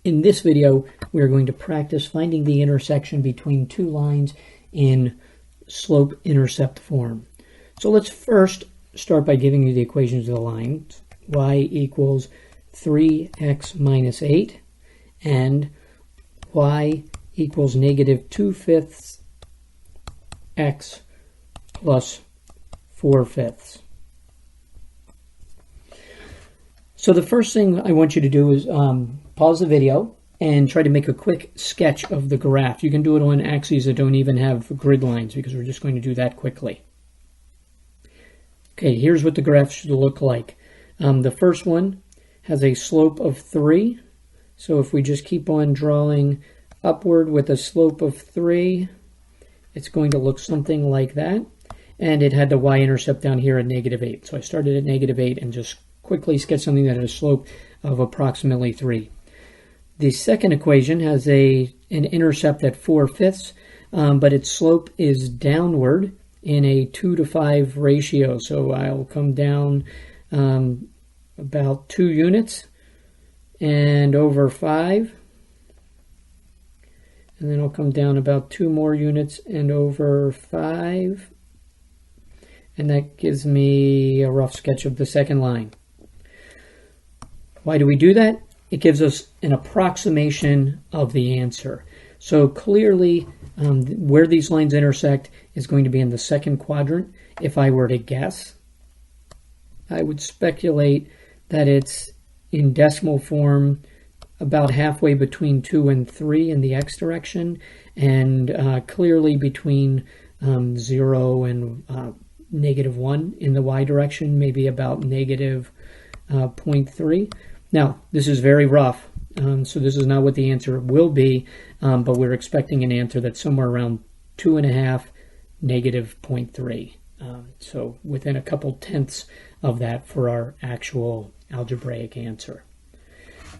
In this video, we are going to practice finding the intersection between two lines in slope-intercept form. So let's first start by giving you the equations of the lines. Y equals 3x minus 8 and y equals negative 2/5 x plus 4/5. So the first thing I want you to do is pause the video and try to make a quick sketch of the graph. You can do it on axes that don't even have grid lines because we're just going to do that quickly. Okay, here's what the graph should look like. The first one has a slope of 3. So if we just keep on drawing upward with a slope of 3, it's going to look something like that. And it had the y-intercept down here at negative 8. So I started at negative 8 and just quickly sketched something that had a slope of approximately 3. The second equation has an intercept at 4/5, but its slope is downward in a 2:5 ratio. So I'll come down about 2 units and over 5. And then I'll come down about 2 more units and over 5. And that gives me a rough sketch of the second line. Why do we do that? It gives us an approximation of the answer. So clearly, where these lines intersect is going to be in the second quadrant. If I were to guess, I would speculate that it's in decimal form about halfway between 2 and 3 in the x direction, and clearly between 0 and negative 1 in the y direction, maybe about negative 0.3. Now, this is very rough, so this is not what the answer will be, but we're expecting an answer that's somewhere around 2.5, negative 0.3. So within a couple tenths of that for our actual algebraic answer.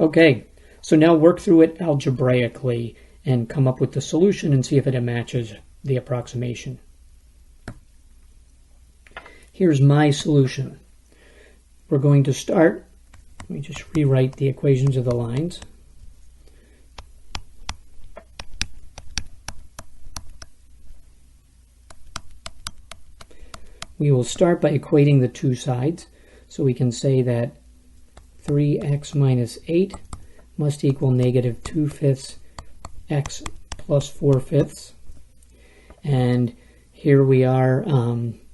Okay, so now work through it algebraically and come up with the solution and see if it matches the approximation. Here's my solution. We're going to start. Let me just rewrite the equations of the lines. We will start by equating the two sides. So we can say that 3x minus 8 must equal negative 2/5 x plus 4/5. And here we are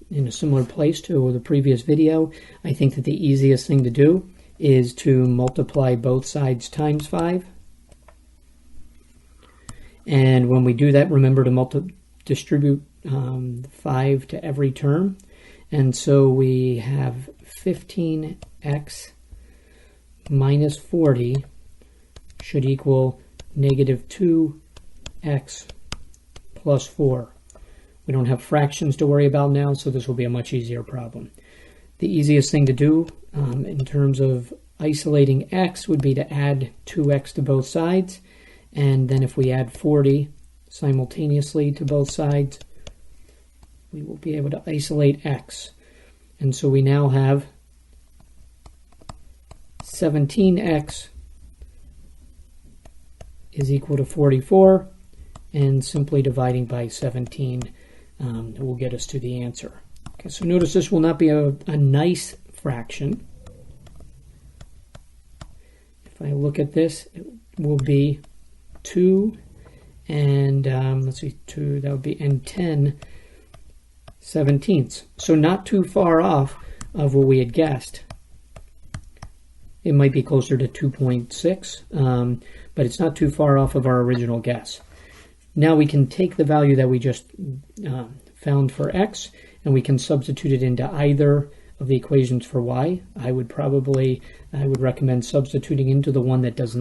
in a similar place to the previous video. I think that the easiest thing to do is to multiply both sides times 5. And when we do that, remember to distribute 5 to every term. And so we have 15x minus 40 should equal negative 2x plus 4. We don't have fractions to worry about now, so this will be a much easier problem. The easiest thing to do in terms of isolating x would be to add 2x to both sides, and then if we add 40 simultaneously to both sides, we will be able to isolate x. And so we now have 17x is equal to 44, and simply dividing by 17 will get us to the answer. Okay, so notice this will not be a nice fraction. If I look at this, it will be 2 and let's see, 2, that would be, and 10 17ths. So not too far off of what we had guessed. It might be closer to 2.6, but it's not too far off of our original guess. Now we can take the value that we just found for x, and we can substitute it into either of the equations for y. I would recommend substituting into the one that does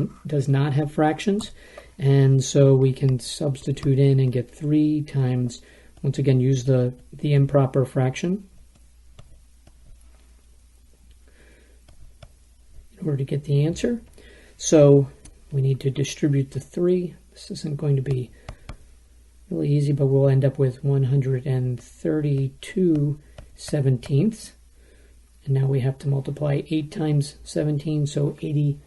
not have fractions. And so we can substitute in and get 3 times, once again, use the improper fraction in order to get the answer. So we need to distribute the 3. This isn't going to be really easy, but we'll end up with 132 17ths. And now we have to multiply 8 times 17, so 80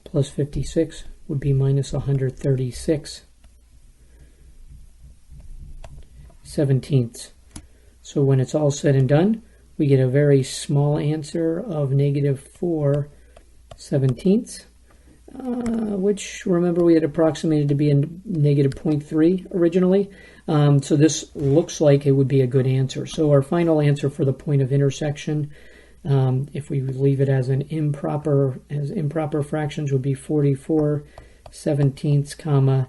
plus 56 would be minus 136 17ths. So when it's all said and done, we get a very small answer of negative 4 17ths, which, remember, we had approximated to be a negative 0.3 originally. So this looks like it would be a good answer. So our final answer for the point of intersection, if we leave it as improper fractions, would be 44 17ths, comma,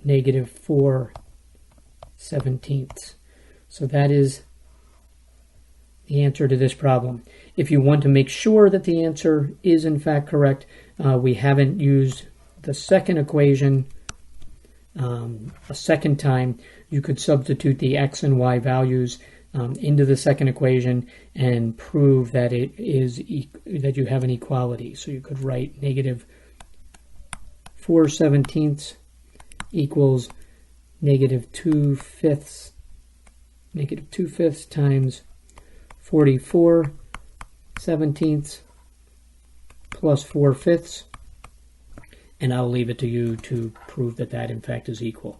negative 4 17ths. So that is the answer to this problem. If you want to make sure that the answer is in fact correct, we haven't used the second equation a second time. You could substitute the x and y values into the second equation and prove that that you have an equality. So you could write negative 4 17ths equals negative 2/5 times 44 17ths plus 4/5, and I'll leave it to you to prove that that in fact is equal.